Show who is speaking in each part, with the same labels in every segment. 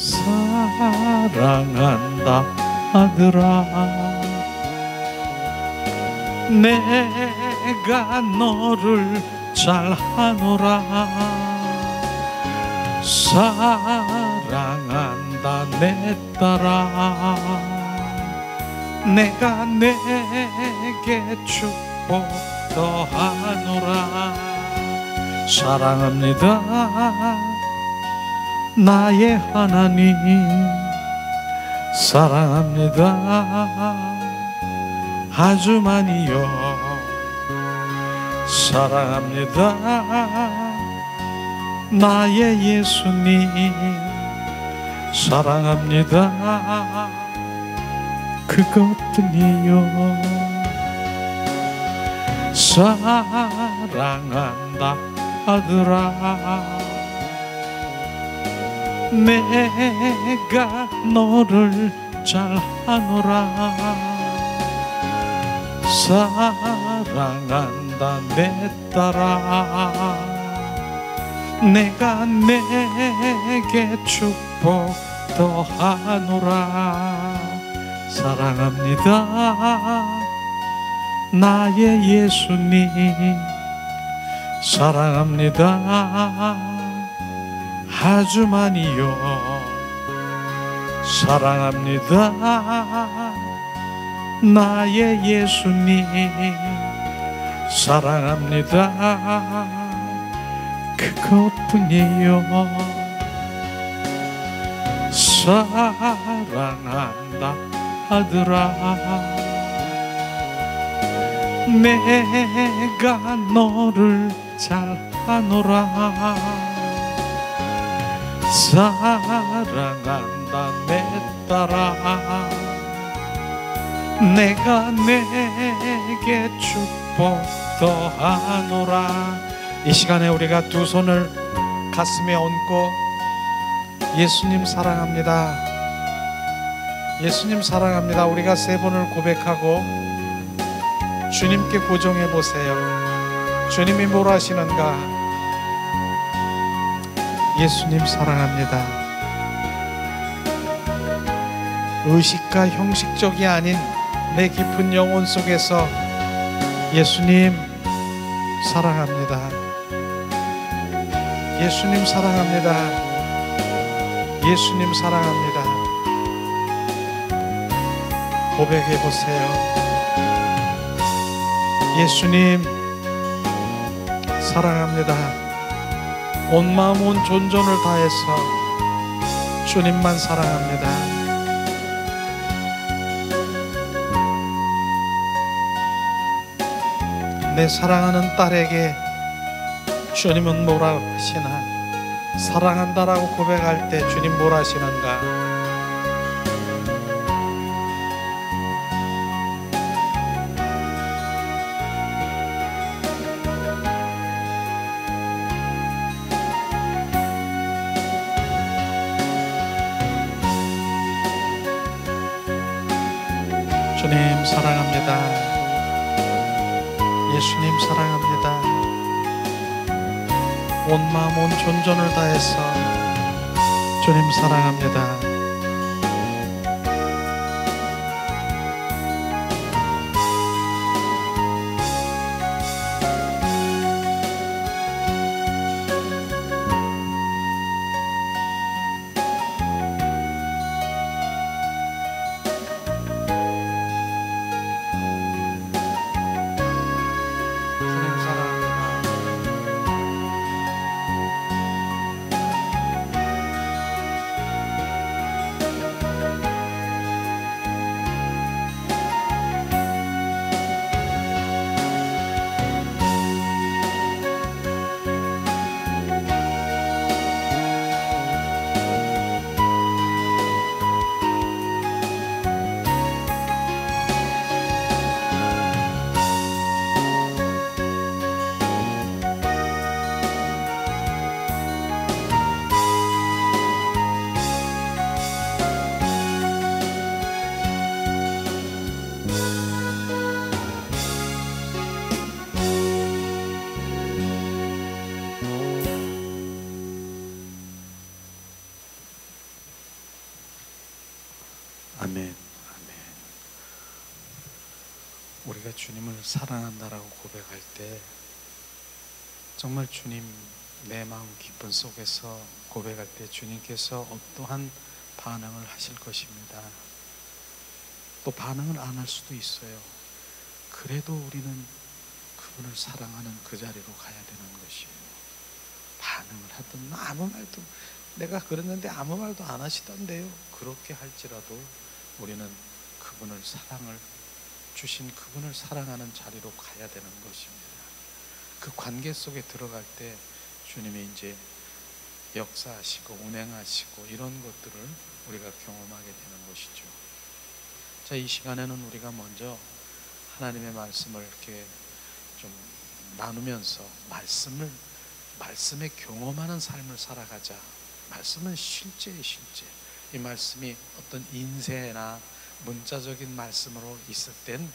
Speaker 1: 사랑한다 아들아, 내가 너를 잘하노라. 사랑한다 내 딸아, 내가 내게 축복 더하노라. 사랑합니다 나의 하나님, 사랑합니다 아주 많이요. 사랑합니다 나의 예수님, 사랑합니다 그것뿐이요. 사랑한다 아들아, 내가 너를 잘하노라. 사랑한다 내 딸아, 내가 내게 축복 더하노라. 사랑합니다 나의 예수님, 사랑합니다 아주 많이요. 사랑합니다 나의 예수님, 사랑합니다 그것뿐이요. 사랑한다 아들아, 내가 너를 잘하노라. 사랑한다 내 딸아, 내가 내게 축복 더하노라. 이 시간에 우리가 두 손을 가슴에 얹고 예수님 사랑합니다, 예수님 사랑합니다 우리가 세 번을 고백하고 주님께 고정해 보세요. 주님이 뭘 하시는가? 예수님 사랑합니다. 의식과 형식적이 아닌 내 깊은 영혼 속에서 예수님 사랑합니다, 예수님 사랑합니다, 예수님 사랑합니다 고백해 보세요. 예수님 사랑합니다. 온 마음 온 존전을 다해서 주님만 사랑합니다. 내 사랑하는 딸에게 주님은 뭐라 하시나? 사랑한다라고 고백할 때 주님 뭘 하시는가? 주님 사랑합니다. 예수님 사랑합니다. 온 마음 온 존전을 다해서 주님 사랑합니다.
Speaker 2: 아멘. 아멘.
Speaker 1: 우리가 주님을 사랑한다라고 고백할 때 정말 주님 내 마음 깊은 속에서 고백할 때 주님께서 어떠한 반응을 하실 것입니다. 또 반응을 안 할 수도 있어요. 그래도 우리는 그분을 사랑하는 그 자리로 가야 되는 것이에요. 반응을 하든 아무 말도, 내가 그랬는데 아무 말도 안 하시던데요, 그렇게 할지라도 우리는 그분을 사랑을 주신 그분을 사랑하는 자리로 가야 되는 것입니다. 그 관계 속에 들어갈 때 주님이 이제 역사하시고 운행하시고 이런 것들을 우리가 경험하게 되는 것이죠. 자, 이 시간에는 우리가 먼저 하나님의 말씀을 이렇게 좀 나누면서 말씀에 경험하는 삶을 살아가자. 말씀은 실제의 실제. 이 말씀이 어떤 인쇄나 문자적인 말씀으로 있을 땐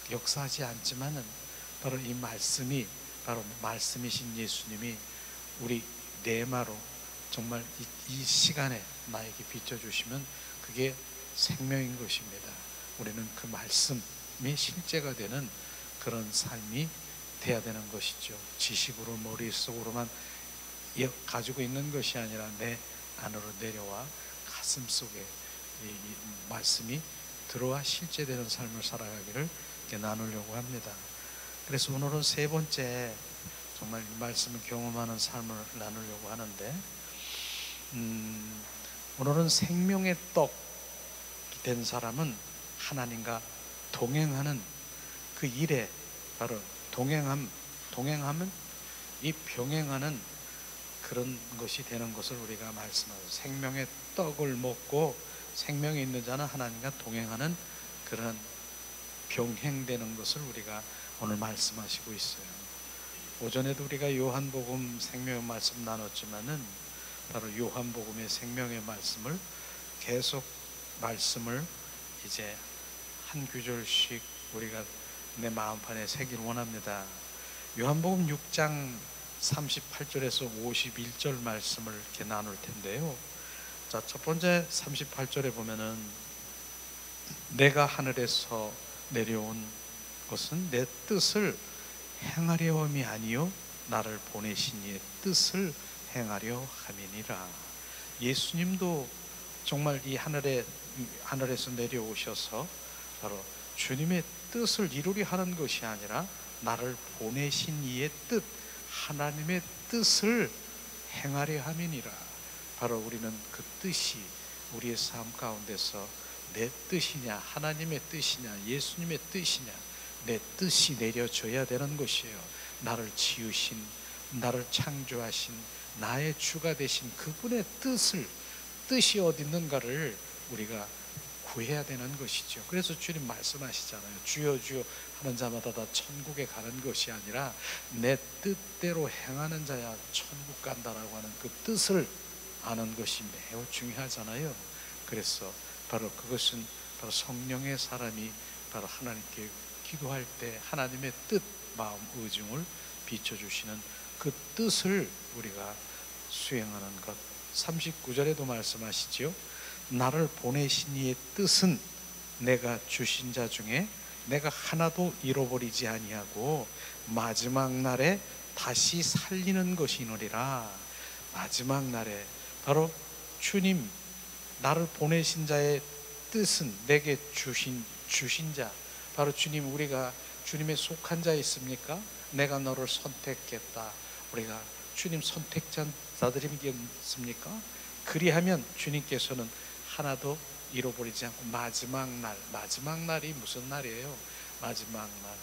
Speaker 1: 역사하지 않지만은 바로 이 말씀이 바로 말씀이신 예수님이 우리 내마로 정말 이 시간에 나에게 비춰주시면 그게 생명인 것입니다. 우리는 그 말씀이 실제가 되는 그런 삶이 돼야 되는 것이죠. 지식으로 머릿속으로만 가지고 있는 것이 아니라 내 안으로 내려와 가슴 속에 이 말씀이 들어와 실제되는 삶을 살아가기를 나누려고 합니다. 그래서 오늘은 세 번째 정말 이 말씀을 경험하는 삶을 나누려고 하는데, 오늘은 생명의 떡 된 사람은 하나님과 동행하는 그 일에 바로 동행하면 이 병행하는 그런 것이 되는 것을 우리가 말씀하고, 생명의 떡을 먹고 생명이 있는 자는 하나님과 동행하는 그런 병행되는 것을 우리가 오늘 말씀하시고 있어요. 오전에도 우리가 요한복음 생명의 말씀 나눴지만은 바로 요한복음의 생명의 말씀을 계속 말씀을 이제 한 구절씩 우리가 내 마음판에 새길 원합니다. 요한복음 6장 38절에서 51절 말씀을 이렇게 나눌 텐데요. 자, 첫 번째 38절에 보면은 내가 하늘에서 내려온 것은 내 뜻을 행하려 함이 아니요 나를 보내신 이의 뜻을 행하려 함이니라. 예수님도 정말 이 하늘에서 내려오셔서 바로 주님의 뜻을 이루려 하는 것이 아니라 나를 보내신 이의 뜻, 하나님의 뜻을 행하려 함이니라. 바로 우리는 그 뜻이 우리의 삶 가운데서 내 뜻이냐, 하나님의 뜻이냐, 예수님의 뜻이냐, 내 뜻이 내려져야 되는 것이에요. 나를 지으신, 나를 창조하신, 나의 주가 되신 그분의 뜻이 어디 있는가를 우리가 구해야 되는 것이죠. 그래서 주님 말씀하시잖아요. 주여 주여 하는 자마다 다 천국에 가는 것이 아니라 내 뜻대로 행하는 자야 천국 간다라고 하는 그 뜻을 아는 것이 매우 중요하잖아요. 그래서 바로 그것은 바로 성령의 사람이 바로 하나님께 기도할 때 하나님의 뜻, 마음, 의중을 비춰주시는 그 뜻을 우리가 수행하는 것. 39절에도 말씀하시죠. 나를 보내신 이의 뜻은 내가 주신 자 중에 내가 하나도 잃어버리지 아니하고 마지막 날에 다시 살리는 것이노리라. 마지막 날에 바로 주님, 나를 보내신 자의 뜻은 내게 주신 자, 바로 주님, 우리가 주님의 속한 자 있습니까? 내가 너를 선택했다. 우리가 주님 선택자들이겠습니까? 그리하면 주님께서는 하나도 잃어버리지 않고 마지막 날이 무슨 날이에요? 마지막 날,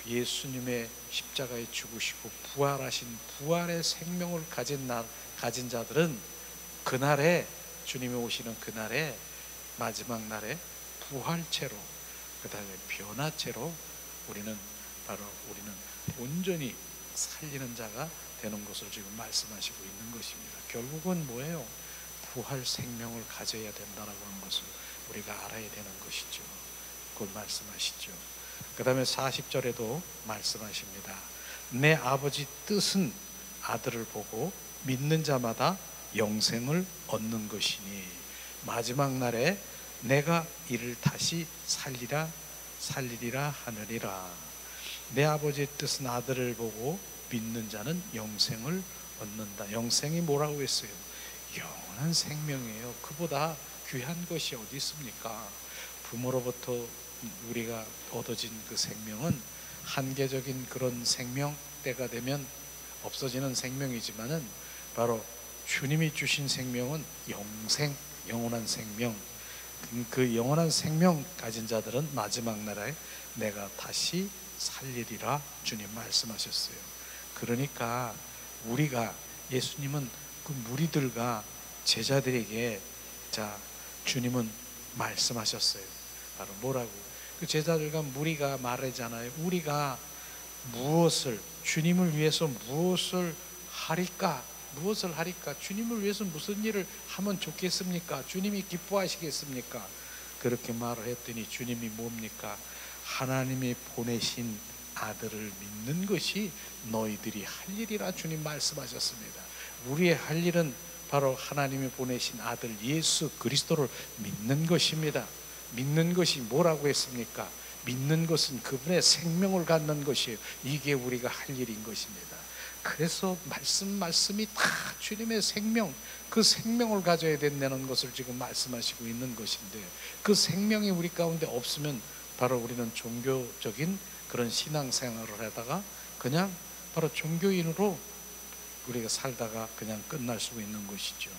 Speaker 1: 예수님의 십자가에 죽으시고 부활하신 부활의 생명을 가진 자들은 그날에, 주님이 오시는 그날에, 마지막 날에 부활체로, 그 다음에 변화체로 우리는 온전히 살리는 자가 되는 것을 지금 말씀하시고 있는 것입니다. 결국은 뭐예요? 부활 생명을 가져야 된다라고 하는 것을 우리가 알아야 되는 것이죠. 그걸 말씀하시죠. 그 다음에 40절에도 말씀하십니다. 내 아버지 뜻은 아들을 보고 믿는 자마다 영생을 얻는 것이니. 마지막 날에 내가 이를 다시 살리리라 하느니라. 내 아버지의 뜻은 아들을 보고 믿는 자는 영생을 얻는다. 영생이 뭐라고 했어요? 영원한 생명이에요. 그보다 귀한 것이 어디 있습니까? 부모로부터 우리가 얻어진 그 생명은 한계적인 그런 생명, 때가 되면 없어지는 생명이지만은 바로 주님이 주신 생명은 영생, 영원한 생명. 그 영원한 생명 가진 자들은 마지막 날에 내가 다시 살리리라 주님 말씀하셨어요. 그러니까 우리가, 예수님은 그 무리들과 제자들에게 자 주님은 말씀하셨어요. 바로 뭐라고? 그 제자들과 무리가 말하잖아요. 우리가 무엇을, 주님을 위해서 무엇을 하리까? 무엇을 하리까? 주님을 위해서 무슨 일을 하면 좋겠습니까? 주님이 기뻐하시겠습니까? 그렇게 말을 했더니 주님이 뭡니까? 하나님이 보내신 아들을 믿는 것이 너희들이 할 일이라 주님 말씀하셨습니다. 우리의 할 일은 바로 하나님이 보내신 아들 예수 그리스도를 믿는 것입니다. 믿는 것이 뭐라고 했습니까? 믿는 것은 그분의 생명을 갖는 것이에요. 이게 우리가 할 일인 것입니다. 그래서 말씀이 다 주님의 생명, 그 생명을 가져야 된다는 것을 지금 말씀하시고 있는 것인데, 그 생명이 우리 가운데 없으면 바로 우리는 종교적인 그런 신앙생활을 하다가 그냥 바로 종교인으로 우리가 살다가 그냥 끝날 수 있는 것이죠.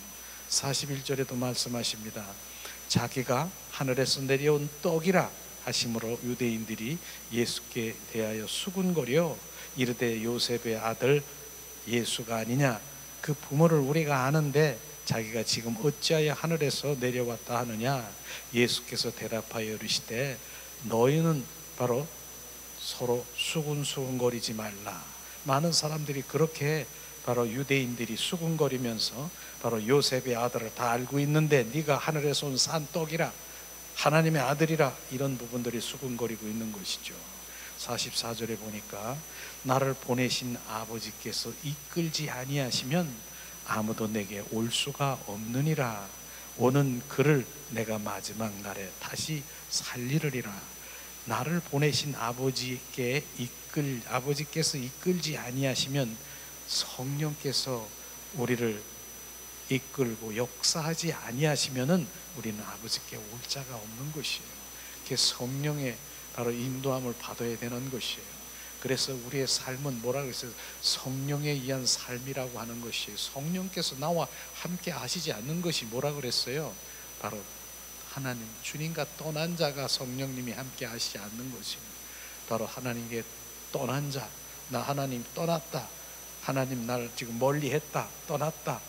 Speaker 1: 41절에도 말씀하십니다. 자기가 하늘에서 내려온 떡이라 하심으로 유대인들이 예수께 대하여 수군거려 이르되 요셉의 아들 예수가 아니냐. 그 부모를 우리가 아는데 자기가 지금 어찌하여 하늘에서 내려왔다 하느냐. 예수께서 대답하여 이르시되 너희는 바로 서로 수군수군거리지 말라. 많은 사람들이 그렇게 바로 유대인들이 수군거리면서 바로 요셉의 아들을 다 알고 있는데 네가 하늘에서 온 산 떡이라, 하나님의 아들이라, 이런 부분들이 수군거리고 있는 것이죠. 44절에 보니까 나를 보내신 아버지께서 이끌지 아니하시면 아무도 내게 올 수가 없느니라. 오는 그를 내가 마지막 날에 다시 살리르리라. 나를 보내신 아버지께서 이끌지 아니하시면 성령께서 우리를 이끌고 역사하지 아니하시면은 우리는 아버지께 올 자가 없는 것이에요. 그 성령의 바로 인도함을 받아야 되는 것이에요. 그래서 우리의 삶은 뭐라고 했어요? 성령에 의한 삶이라고 하는 것이에요. 성령께서 나와 함께 하시지 않는 것이 뭐라고 그랬어요? 바로 하나님, 주님과 떠난 자가 성령님이 함께 하시지 않는 것입니다. 바로 하나님께 떠난 자, 나 하나님 떠났다, 하나님 나를 지금 멀리 했다, 떠났다,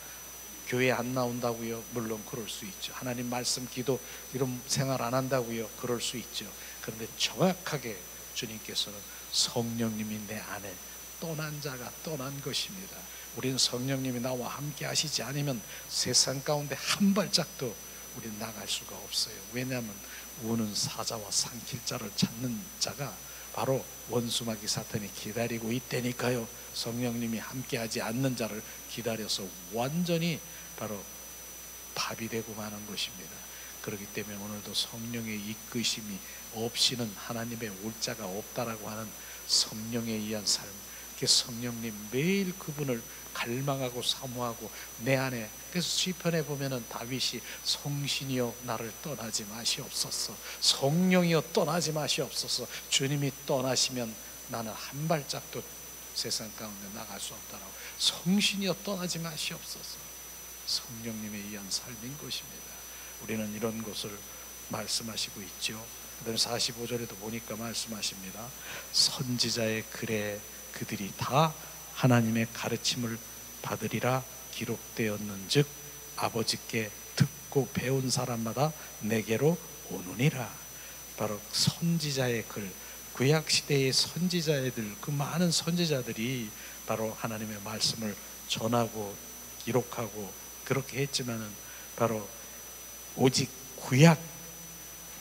Speaker 1: 교회 안 나온다고요? 물론 그럴 수 있죠. 하나님 말씀, 기도 이런 생활 안 한다고요? 그럴 수 있죠. 그런데 정확하게 주님께서는 성령님이 내 안에 떠난 자가 떠난 것입니다. 우리는 성령님이 나와 함께 하시지 않으면 세상 가운데 한 발짝도 우리는 나갈 수가 없어요. 왜냐하면 우는 사자와 삼킬 자를 찾는 자가 바로 원수마귀 사탄이 기다리고 있다니까요. 성령님이 함께하지 않는 자를 기다려서 완전히 바로 밥이 되고 마는 것입니다. 그렇기 때문에 오늘도 성령의 이끄심이 없이는 하나님의 올 자가 없다라고 하는 성령에 의한 삶, 그 성령님 매일 그분을 갈망하고 사모하고 내 안에. 그래서 시편에 보면은 다윗이 성신이여 나를 떠나지 마시옵소서, 성령이여 떠나지 마시옵소서, 주님이 떠나시면 나는 한 발짝도 세상 가운데 나갈 수 없다라고, 성신이여 떠나지 마시옵소서, 성령님에 의한 삶인 것입니다. 우리는 이런 것을 말씀하시고 있죠. 그 다음에 45절에도 보니까 말씀하십니다. 선지자의 글에 그들이 다 하나님의 가르침을 받으리라 기록되었는즉 아버지께 듣고 배운 사람마다 내게로 오느니라. 바로 선지자의 글, 구약시대의 선지자들, 그 많은 선지자들이 바로 하나님의 말씀을 전하고 기록하고 그렇게 했지만은 바로 오직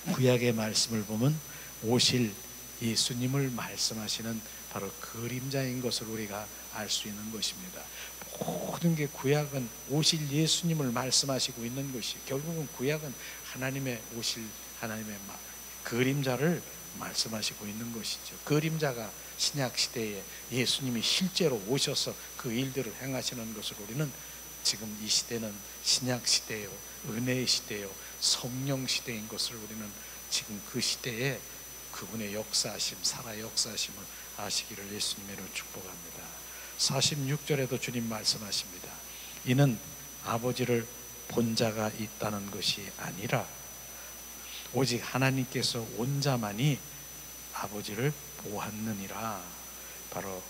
Speaker 1: 구약의 말씀을 보면 오실 예수님을 말씀하시는 바로 그림자인 것을 우리가 알 수 있는 것입니다. 모든 게 구약은 오실 예수님을 말씀하시고 있는 것이, 결국은 구약은 하나님의 오실 하나님의 그림자를 말씀하시고 있는 것이죠. 그림자가 신약 시대에 예수님이 실제로 오셔서 그 일들을 행하시는 것을 우리는 지금 이 시대는 신약 시대요, 은혜의 시대요, 성령 시대인 것을 우리는 지금 그 시대에 그분의 역사하심, 살아 역사하심을 아시기를 예수님으로 축복합니다. 46절에도 주님 말씀하십니다. 이는 아버지를 본 자가 있다는 것이 아니라 오직 하나님께서 온 자만이 아버지를 보았느니라. 바로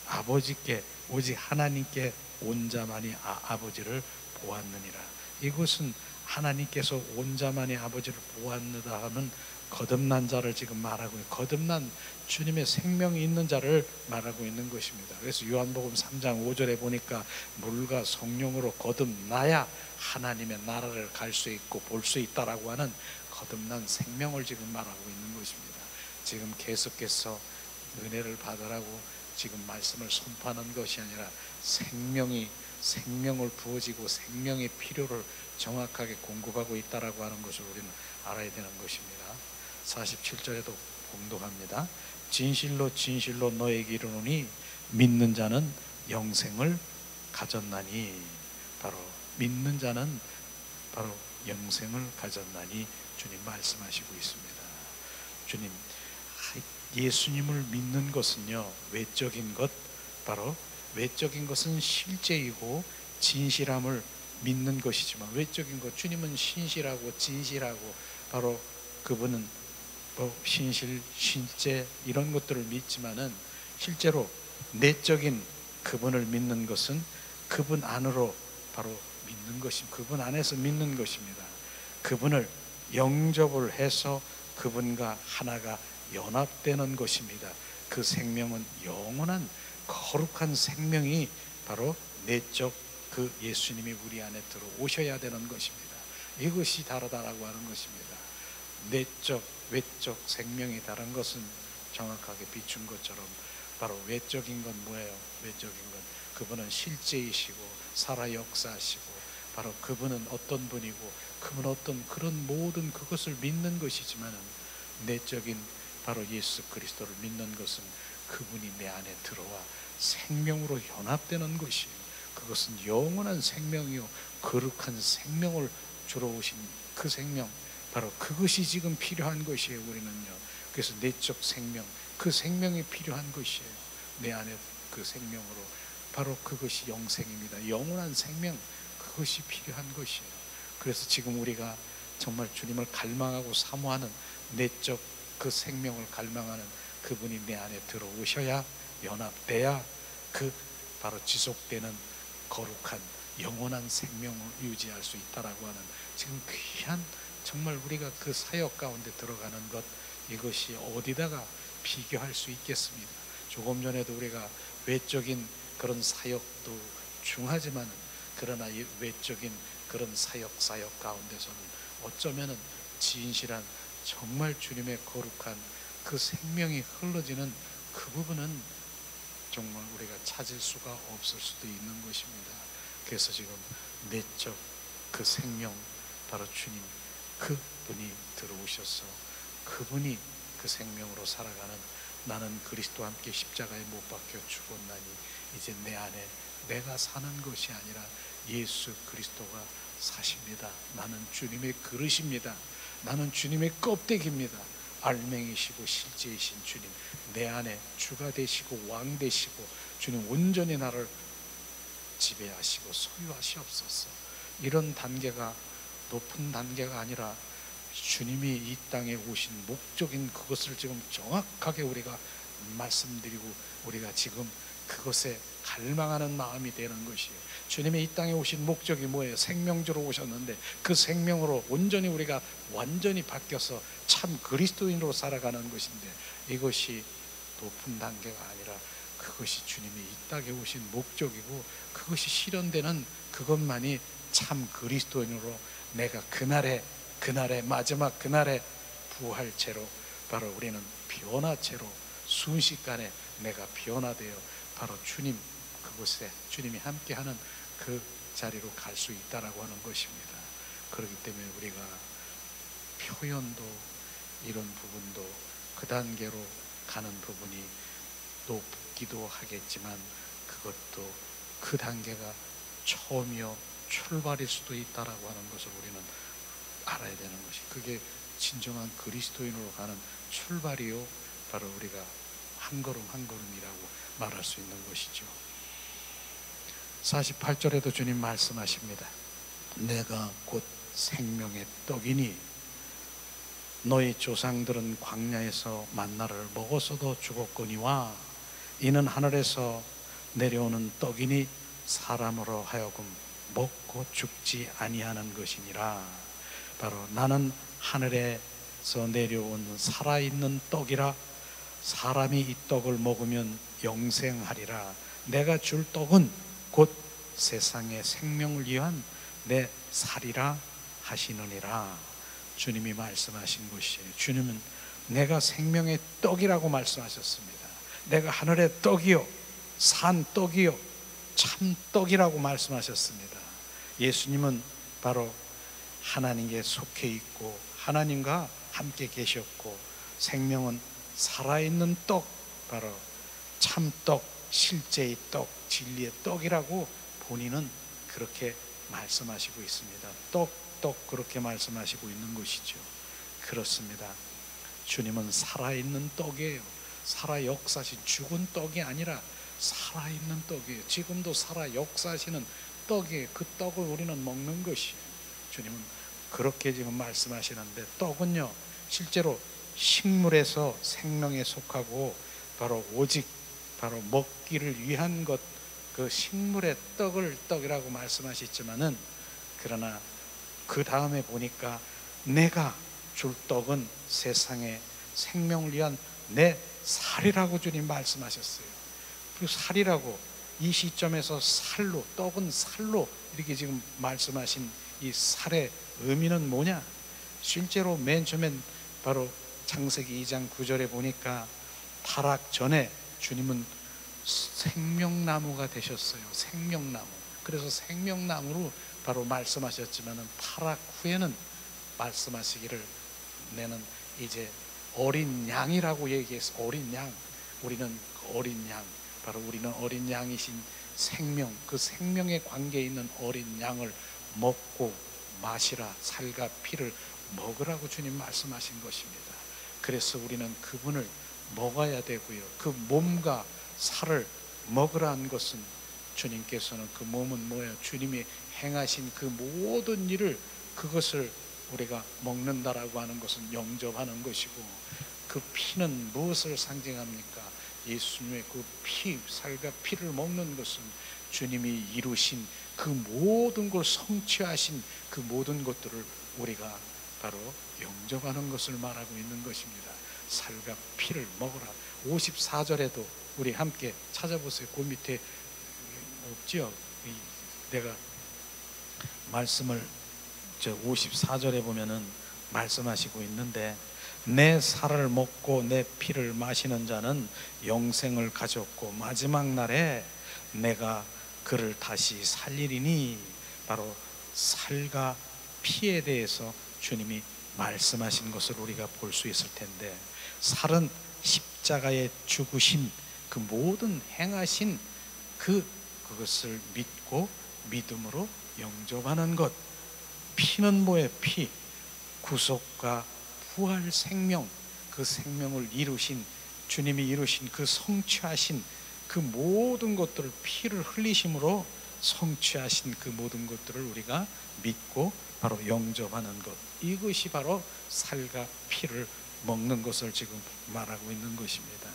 Speaker 1: 아버지께, 오직 하나님께 온 자만이 아버지를 보았느니라. 이것은 하나님께서 온 자만이 아버지를 보았느다 하면 거듭난 자를 지금 말하고, 거듭난 주님의 생명이 있는 자를 말하고 있는 것입니다. 그래서 요한복음 3장 5절에 보니까 물과 성령으로 거듭나야 하나님의 나라를 갈 수 있고 볼 수 있다라고 하는 거듭난 생명을 지금 말하고 있는 것입니다. 지금 계속해서 은혜를 받으라고 지금 말씀을 선포하는 것이 아니라 생명을 부어지고 생명의 필요를 정확하게 공급하고 있다라고 하는 것을 우리는 알아야 되는 것입니다. 47절에도 공독합니다. 진실로 진실로 너에게 이르노니 믿는 자는 영생을 가졌나니. 바로 믿는 자는 바로 영생을 가졌나니 주님 말씀하시고 있습니다. 주님, 예수님을 믿는 것은요, 외적인 것, 바로 외적인 것은 실제이고 진실함을 믿는 것이지만, 외적인 것, 주님은 신실하고 진실하고 바로 그분은 신실, 실제 이런 것들을 믿지만은 실제로 내적인 그분을 믿는 것은 그분 안으로 바로 믿는 것입니다. 그분 안에서 믿는 것입니다. 그분을 영접을 해서 그분과 하나가 연합되는 것입니다. 그 생명은 영원한 거룩한 생명이 바로 내적 그 예수님이 우리 안에 들어오셔야 되는 것입니다. 이것이 다르다라고 하는 것입니다. 내적, 외적 생명이 다른 것은 정확하게 비춘 것처럼 바로 외적인 건 뭐예요? 외적인 건 그분은 실제이시고 살아 역사하시고 바로 그분은 어떤 분이고 그분 어떤 그런 모든 그것을 믿는 것이지만은 내적인 바로 예수 그리스도를 믿는 것은 그분이 내 안에 들어와 생명으로 연합되는 것이에요. 그것은 영원한 생명이요 거룩한 생명을 주러 오신 그 생명, 바로 그것이 지금 필요한 것이에요. 우리는요. 그래서 내적 생명, 그 생명이 필요한 것이에요. 내 안에 그 생명으로 바로 그것이 영생입니다. 영원한 생명, 그것이 필요한 것이에요. 그래서 지금 우리가 정말 주님을 갈망하고 사모하는 내적 그 생명을 갈망하는 그분이 내 안에 들어오셔야, 연합돼야 그 바로 지속되는 거룩한 영원한 생명을 유지할 수 있다라고 하는 지금 귀한 정말 우리가 그 사역 가운데 들어가는 것, 이것이 어디다가 비교할 수 있겠습니까? 조금 전에도 우리가 외적인 그런 사역도 중하지만 그러나 이 외적인 그런 사역 가운데서는 어쩌면은 진실한 정말 주님의 거룩한 그 생명이 흘러지는 그 부분은 정말 우리가 찾을 수가 없을 수도 있는 것입니다. 그래서 지금 내적 그 생명, 바로 주님 그분이 들어오셔서 그분이 그 생명으로 살아가는, 나는 그리스도와 함께 십자가에 못 박혀 죽었나니 이제 내 안에 내가 사는 것이 아니라 예수 그리스도가 사십니다. 나는 주님의 그릇입니다. 나는 주님의 껍데기입니다. 알맹이시고 실제이신 주님, 내 안에 주가 되시고 왕 되시고 주님 온전히 나를 지배하시고 소유하시옵소서. 이런 단계가 높은 단계가 아니라 주님이 이 땅에 오신 목적인 그것을 지금 정확하게 우리가 말씀드리고 우리가 지금 그것에 갈망하는 마음이 되는 것이에요. 주님이 이 땅에 오신 목적이 뭐예요? 생명주로 오셨는데 그 생명으로 온전히 우리가 완전히 바뀌어서 참 그리스도인으로 살아가는 것인데, 이것이 높은 단계가 아니라 그것이 주님이 이 땅에 오신 목적이고 그것이 실현되는 그것만이 참 그리스도인으로 내가 그날의 마지막 그날의 부활체로 바로 우리는 변화체로 순식간에 내가 변화되어 바로 주님 그곳에 주님이 함께하는 그 자리로 갈 수 있다라고 하는 것입니다. 그렇기 때문에 우리가 표현도 이런 부분도 그 단계로 가는 부분이 높기도 하겠지만 그것도 그 단계가 처음이요 출발일 수도 있다라고 하는 것을 우리는 알아야 되는 것이, 그게 진정한 그리스도인으로 가는 출발이요 바로 우리가 한 걸음 한 걸음이라고 말할 수 있는 것이죠. 48절에도 주님 말씀하십니다. 내가 곧 생명의 떡이니 너희 조상들은 광야에서 만나를 먹어서도 죽었거니와 이는 하늘에서 내려오는 떡이니 사람으로 하여금 먹고 죽지 아니하는 것이니라. 바로 나는 하늘에서 내려온 살아있는 떡이라. 사람이 이 떡을 먹으면 영생하리라. 내가 줄 떡은 곧 세상의 생명을 위한 내 살이라 하시느니라. 주님이 말씀하신 것이에요. 주님은 내가 생명의 떡이라고 말씀하셨습니다. 내가 하늘의 떡이요 산 떡이요 참 떡이라고 말씀하셨습니다. 예수님은 바로 하나님께 속해 있고 하나님과 함께 계셨고 생명은 살아있는 떡, 바로 참떡, 실제의 떡, 진리의 떡이라고 본인은 그렇게 말씀하시고 있습니다. 떡 그렇게 말씀하시고 있는 것이죠. 그렇습니다. 주님은 살아있는 떡이에요. 살아 역사하신 죽은 떡이 아니라 살아있는 떡이에요. 지금도 살아 역사하시는 떡이에요. 그 떡을 우리는 먹는 것이에요. 주님은 그렇게 지금 말씀하시는데, 떡은요 실제로 식물에서 생명에 속하고 바로 오직 바로 먹기를 위한 것, 그 식물의 떡을 떡이라고 말씀하셨지만은, 그러나 그 다음에 보니까 내가 줄 떡은 세상의 생명을 위한 내 살이라고 주님 말씀하셨어요. 그 살이라고, 이 시점에서 살로, 떡은 살로 이렇게 지금 말씀하신 이 살의 의미는 뭐냐? 실제로 맨 처음엔 바로 창세기 2장 9절에 보니까 타락 전에 주님은 생명나무가 되셨어요. 생명나무. 그래서 생명나무로 바로 말씀하셨지만은 타락 후에는 말씀하시기를 내는 이제 어린 양이라고 얘기해서, 어린 양, 우리는 어린 양, 바로 우리는 어린 양이신 생명, 그 생명의 관계에 있는 어린 양을 먹고 마시라. 살과 피를 먹으라고 주님 말씀하신 것입니다. 그래서 우리는 그분을 먹어야 되고요, 그 몸과 살을 먹으라는 것은, 주님께서는 그 몸은 뭐예요? 주님이 행하신 그 모든 일을, 그것을 우리가 먹는다라고 하는 것은 영접하는 것이고, 그 피는 무엇을 상징합니까? 예수님의 그 피, 살과 피를 먹는 것은 주님이 이루신 그 모든 걸 성취하신 그 모든 것들을 우리가 바로 영접하는 것을 말하고 있는 것입니다. 살과 피를 먹으라. 54절에도 우리 함께 찾아보세요. 그 밑에 없죠? 내가 말씀을 54절에 보면은 말씀하시고 있는데, 내 살을 먹고 내 피를 마시는 자는 영생을 가졌고 마지막 날에 내가 그를 다시 살리리니. 바로 살과 피에 대해서 주님이 말씀하신 것을 우리가 볼 수 있을 텐데, 살은 십자가에 죽으신 그 모든 행하신 그것을 믿고 믿음으로 영접하는 것. 피는 뭐예요? 피, 구속과 부활 생명, 그 생명을 이루신 주님이 이루신 그 성취하신 그 모든 것들을 피를 흘리심으로 성취하신 그 모든 것들을 우리가 믿고 바로 영접하는 것, 이것이 바로 살과 피를 먹는 것을 지금 말하고 있는 것입니다.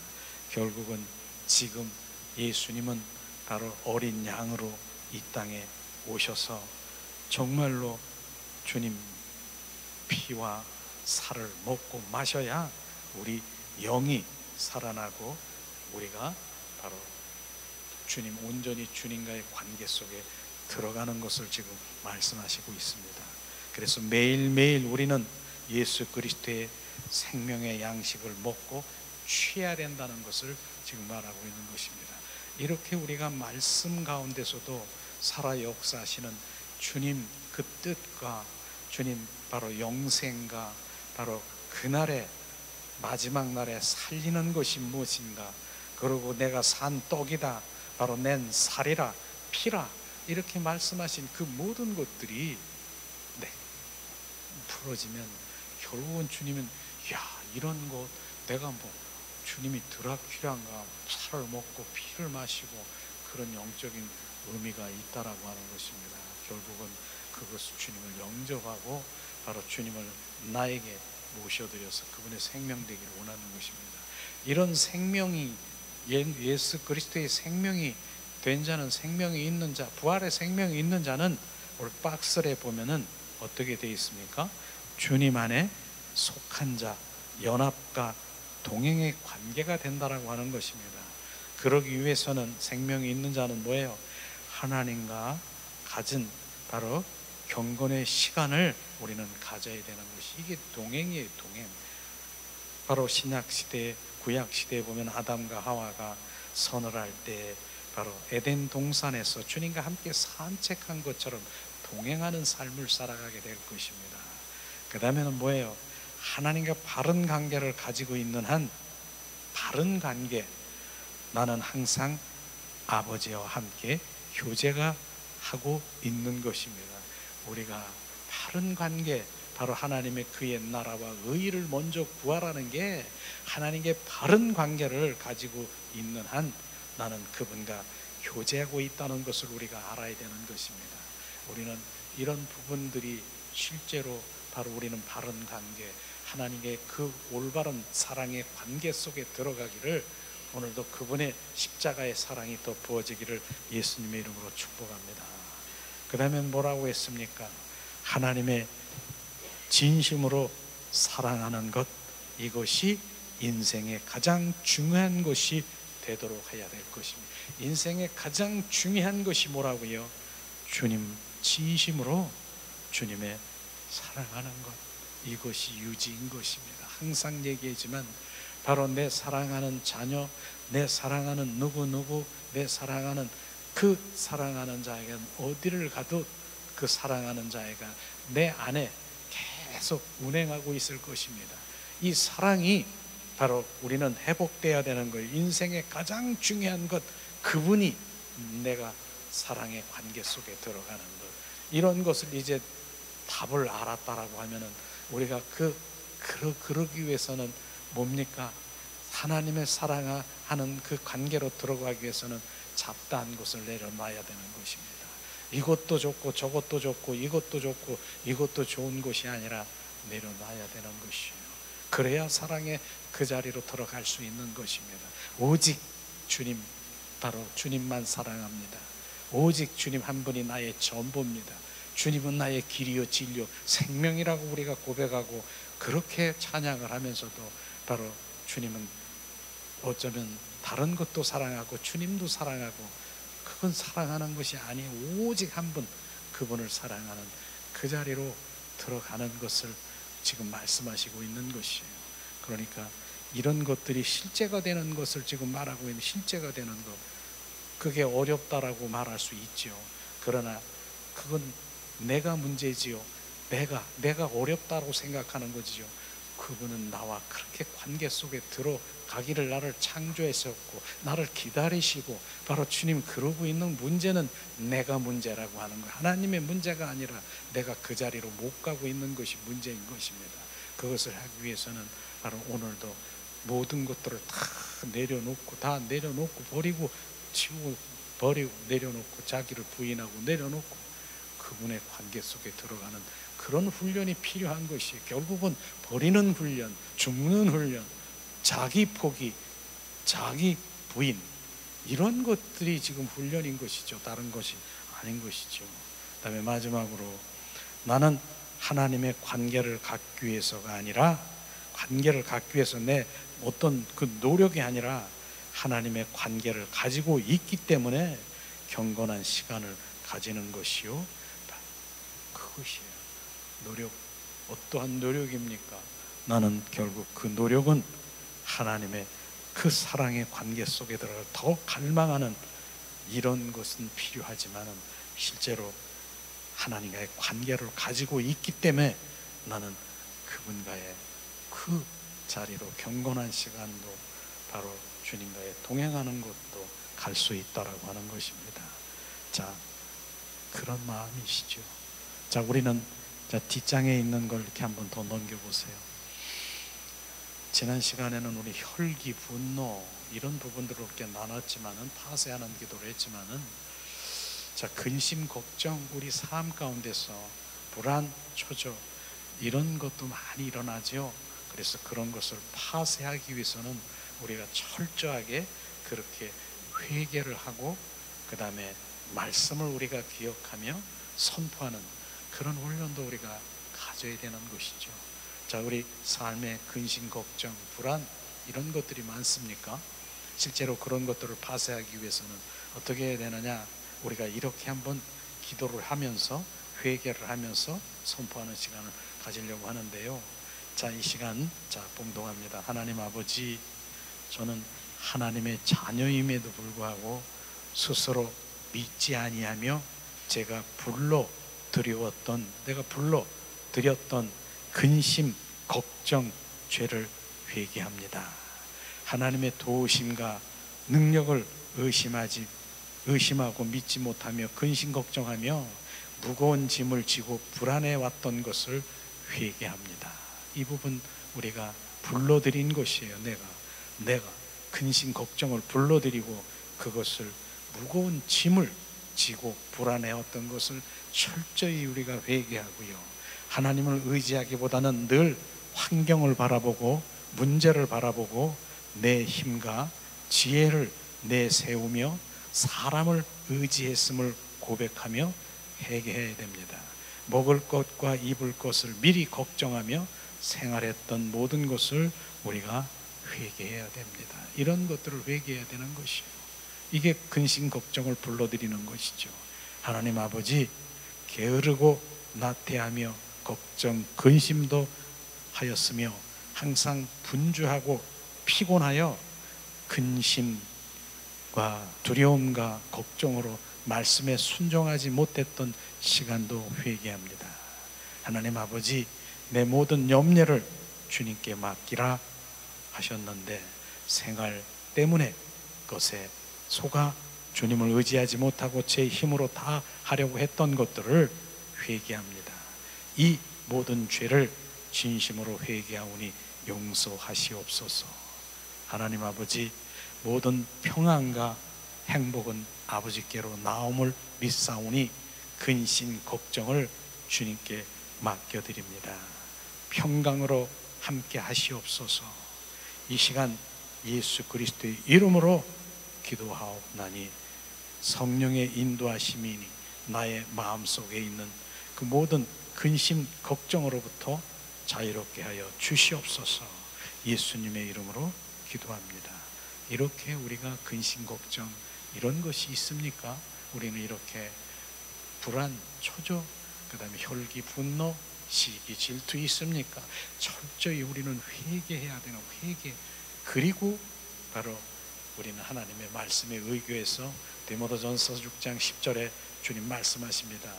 Speaker 1: 결국은 지금 예수님은 바로 어린 양으로 이 땅에 오셔서 정말로 주님 피와 살을 먹고 마셔야 우리 영이 살아나고 우리가 바로 주님, 온전히 주님과의 관계 속에 들어가는 것을 지금 말씀하시고 있습니다. 그래서 매일매일 우리는 예수 그리스도의 생명의 양식을 먹고 취해야 된다는 것을 지금 말하고 있는 것입니다. 이렇게 우리가 말씀 가운데서도 살아 역사하시는 주님 그 뜻과 주님 바로 영생과 바로 그날의 마지막 날에 살리는 것이 무엇인가, 그리고 내가 산 떡이다, 바로 낸 살이라 피라, 이렇게 말씀하신 그 모든 것들이 풀어지면 결국은 주님은 이런 것 내가 주님이 드라큘라인가, 살을 먹고 피를 마시고 그런 영적인 의미가 있다라고 하는 것입니다. 결국은 그것을 주님을 영접하고 바로 주님을 나에게 모셔드려서 그분의 생명 되기를 원하는 것입니다. 이런 생명이 예수 그리스도의 생명이 된 자는, 생명이 있는 자, 부활의 생명이 있는 자는 오늘 박스에 보면은 어떻게 되어 있습니까? 주님 안에 속한 자, 연합과 동행의 관계가 된다라고 하는 것입니다. 그러기 위해서는 생명이 있는 자는 뭐예요? 하나님과 가진 바로 경건의 시간을 우리는 가져야 되는 것이, 이게 동행이에요. 동행. 바로 신약시대, 구약시대에 보면 아담과 하와가 서늘할 때 바로 에덴 동산에서 주님과 함께 산책한 것처럼 동행하는 삶을 살아가게 될 것입니다. 그 다음에는 뭐예요? 하나님과 바른 관계를 가지고 있는 한, 바른 관계, 나는 항상 아버지와 함께 교제가 하고 있는 것입니다. 우리가 바른 관계, 바로 하나님의 그의 나라와 의를 먼저 구하라는 게, 하나님께 바른 관계를 가지고 있는 한 나는 그분과 교제하고 있다는 것을 우리가 알아야 되는 것입니다. 우리는 이런 부분들이 실제로 바로 우리는 바른 관계, 하나님의 그 올바른 사랑의 관계 속에 들어가기를, 오늘도 그분의 십자가의 사랑이 더 부어지기를 예수님의 이름으로 축복합니다. 그 다음에 뭐라고 했습니까? 하나님의 진심으로 사랑하는 것, 이것이 인생의 가장 중요한 것이 되도록 해야 될 것입니다. 인생의 가장 중요한 것이 뭐라고요? 주님 진심으로 주님의 사랑하는 것, 이것이 유지인 것입니다. 항상 얘기하지만 바로 내 사랑하는 자녀, 내 사랑하는 누구, 내 사랑하는 그 사랑하는 자에게 어디를 가도 그 사랑하는 자애가 내 안에 계속 운행하고 있을 것입니다. 이 사랑이 바로 우리는 회복되어야 되는 거예요. 인생의 가장 중요한 것, 그분이 내가 사랑의 관계 속에 들어가는 것, 이런 것을 이제 답을 알았다라고 하면은 우리가 그러기 위해서는 뭡니까? 하나님의 사랑하는 그 관계로 들어가기 위해서는 잡다한 것을 내려놔야 되는 것입니다. 이것도 좋고 저것도 좋고 이것도 좋고 이것도 좋은 것이 아니라 내려놔야 되는 것이에요. 그래야 사랑의 그 자리로 들어갈 수 있는 것입니다. 오직 주님, 바로 주님만 사랑합니다. 오직 주님 한 분이 나의 전부입니다. 주님은 나의 길이요 진리요 생명이라고 우리가 고백하고 그렇게 찬양을 하면서도 바로 주님은 어쩌면 다른 것도 사랑하고 주님도 사랑하고, 그건 사랑하는 것이 아니에요. 오직 한 분, 그분을 사랑하는 그 자리로 들어가는 것을 지금 말씀하시고 있는 것이에요. 그러니까 이런 것들이 실제가 되는 것을 지금 말하고 있는, 실제가 되는 것, 그게 어렵다라고 말할 수 있죠. 그러나 그건 내가 문제지요. 내가 어렵다고 생각하는 거지요. 그분은 나와 그렇게 관계 속에 들어가기를 나를 창조하셨고 나를 기다리시고, 바로 주님 그러고 있는 문제는 내가 문제라고 하는 거예요. 하나님의 문제가 아니라 내가 그 자리로 못 가고 있는 것이 문제인 것입니다. 그것을 하기 위해서는 바로 오늘도 모든 것들을 다 내려놓고 버리고 치우고 버리고 내려놓고 자기를 부인하고 내려놓고 그분의 관계 속에 들어가는 그런 훈련이 필요한 것이, 결국은 버리는 훈련, 죽는 훈련, 자기 포기, 자기 부인, 이런 것들이 지금 훈련인 것이죠. 다른 것이 아닌 것이죠. 그 다음에 마지막으로 나는 하나님의 관계를 갖기 위해서가 아니라, 관계를 갖기 위해서 내 어떤 그 노력이 아니라 하나님의 관계를 가지고 있기 때문에 경건한 시간을 가지는 것이요, 그것이에요. 노력, 어떠한 노력입니까? 나는 결국 그 노력은 하나님의 그 사랑의 관계 속에 들어가 더 갈망하는 이런 것은 필요하지만은 실제로 하나님과의 관계를 가지고 있기 때문에 나는 그분과의 그 자리로 경건한 시간도 바로 주님과의 동행하는 것도 갈 수 있다라고 하는 것입니다. 자, 그런 마음이시죠. 자, 우리는 뒷장에 있는 걸 이렇게 한번 더 넘겨보세요. 지난 시간에는 우리 혈기, 분노 이런 부분들을 이렇게 나눴지만은, 파쇄하는 기도를 했지만은, 자, 근심, 걱정, 우리 삶 가운데서 불안, 초조 이런 것도 많이 일어나죠. 그래서 그런 것을 파쇄하기 위해서는 우리가 철저하게 그렇게 회개를 하고, 그 다음에 말씀을 우리가 기억하며 선포하는 그런 훈련도 우리가 가져야 되는 것이죠. 자, 우리 삶의 근심, 걱정, 불안 이런 것들이 많습니까? 실제로 그런 것들을 파쇄하기 위해서는 어떻게 해야 되느냐? 우리가 이렇게 한번 기도를 하면서, 회개를 하면서 선포하는 시간을 가지려고 하는데요. 자, 이 시간 봉독합니다. 하나님 아버지, 저는 하나님의 자녀임에도 불구하고 스스로 믿지 아니하며 제가 내가 불러드렸던 근심, 걱정, 죄를 회개합니다. 하나님의 도우심과 능력을 의심하고 믿지 못하며 근심 걱정하며 무거운 짐을 지고 불안해왔던 것을 회개합니다. 이 부분 우리가 불러드린 것이에요. 내가 근심 걱정을 불러드리고 그것을 무거운 짐을 지고 불안해왔던 것을 철저히 우리가 회개하고요. 하나님을 의지하기보다는 늘 환경을 바라보고 문제를 바라보고 내 힘과 지혜를 내세우며 사람을 의지했음을 고백하며 회개해야 됩니다. 먹을 것과 입을 것을 미리 걱정하며 생활했던 모든 것을 우리가 회개해야 됩니다. 이런 것들을 회개해야 되는 것이에요. 이게 근심 걱정을 불러들이는 것이죠. 하나님 아버지, 게으르고 나태하며 걱정, 근심도 하였으며 항상 분주하고 피곤하여 근심과 두려움과 걱정으로 말씀에 순종하지 못했던 시간도 회개합니다. 하나님 아버지, 내 모든 염려를 주님께 맡기라 하셨는데 생활 때문에 것에 속아 주님을 의지하지 못하고 제 힘으로 다 하려고 했던 것들을 회개합니다. 이 모든 죄를 진심으로 회개하오니 용서하시옵소서. 하나님 아버지, 모든 평안과 행복은 아버지께로 나옴을 믿사오니 근심 걱정을 주님께 맡겨드립니다. 평강으로 함께 하시옵소서. 이 시간 예수 그리스도의 이름으로 기도하옵나니 성령의 인도하심이 나의 마음속에 있는 그 모든 근심 걱정으로부터 자유롭게 하여 주시옵소서. 예수님의 이름으로 기도합니다. 이렇게 우리가 근심 걱정 이런 것이 있습니까? 우리는 이렇게 불안, 초조, 그 다음에 혈기, 분노, 시기, 질투 있습니까? 철저히 우리는 회개해야 되는 회개. 그리고 바로 우리는 하나님의 말씀에 의거해서 디모데전서 6장 10절에 주님 말씀하십니다.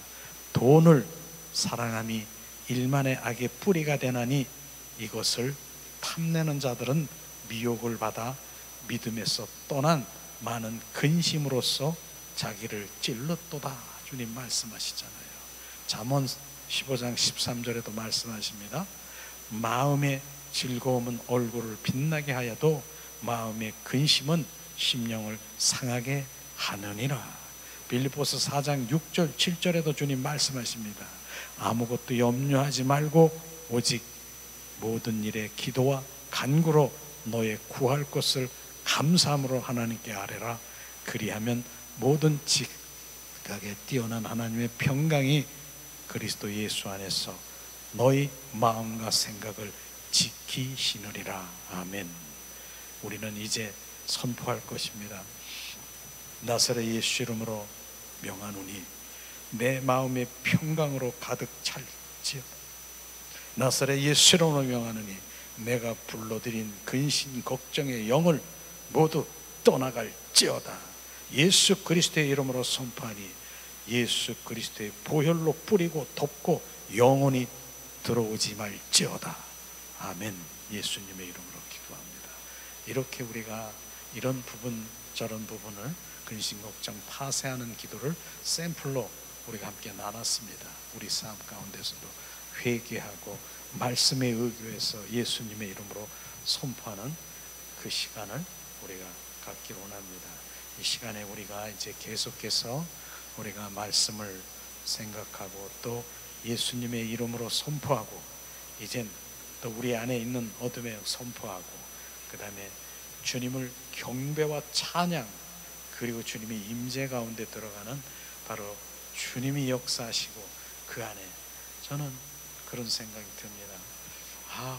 Speaker 1: 돈을 사랑함이 일만의 악의 뿌리가 되나니 이것을 탐내는 자들은 미혹을 받아 믿음에서 떠난 많은 근심으로써 자기를 찔렀도다. 주님 말씀하시잖아요. 잠언 15장 13절에도 말씀하십니다. 마음의 즐거움은 얼굴을 빛나게 하여도 마음의 근심은 심령을 상하게 하느니라. 빌립보서 4장 6절 7절에도 주님 말씀하십니다. 아무것도 염려하지 말고 오직 모든 일에 기도와 간구로 너의 구할 것을 감사함으로 하나님께 아뢰라. 그리하면 모든 지각에 뛰어난 하나님의 평강이 그리스도 예수 안에서 너희 마음과 생각을 지키시느니라. 아멘. 우리는 이제 선포할 것입니다. 나사렛 예수 이름으로 명하노니 내 마음의 평강으로 가득 찰지어다. 나사렛 예수 이름으로 명하노니 내가 불러들인 근심 걱정의 영을 모두 떠나갈지어다. 예수 그리스도의 이름으로 선포하니 예수 그리스도의 보혈로 뿌리고 덮고 영원히 들어오지 말지어다. 아멘. 예수님의 이름으로 기도합니다. 이렇게 우리가 이런 부분 저런 부분을 근심걱정 파쇄하는 기도를 샘플로 우리가 함께 나눴습니다. 우리 삶 가운데서도 회개하고 말씀에 의거해서 예수님의 이름으로 선포하는 그 시간을 우리가 갖기를 원합니다. 이 시간에 우리가 이제 계속해서 우리가 말씀을 생각하고 또 예수님의 이름으로 선포하고 이젠 또 우리 안에 있는 어둠에 선포하고 그 다음에 주님을 경배와 찬양 그리고 주님의 임재 가운데 들어가는 바로 주님이 역사하시고 그 안에 저는 그런 생각이 듭니다.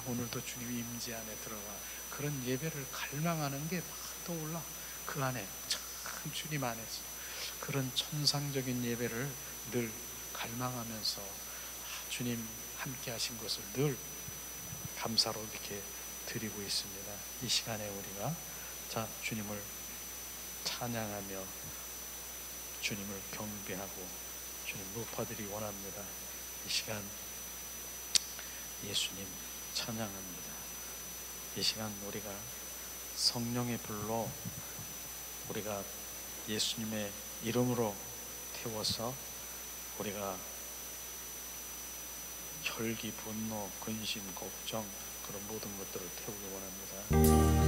Speaker 1: 오늘도 주님이 임재 안에 들어가 그런 예배를 갈망하는 게 막 떠올라. 그 안에 참 주님 안에서 그런 천상적인 예배를 늘 갈망하면서 주님 함께 하신 것을 늘 감사로 이렇게 드리고 있습니다. 이 시간에 우리가 주님을 찬양하며 주님을 경배하고 주님 높아드리기 원합니다. 이 시간 예수님 찬양합니다. 이 시간 우리가 성령의 불로 우리가 예수님의 이름으로 태워서 우리가 혈기, 분노, 근심, 걱정 그런 모든 것들을 태우기 원합니다.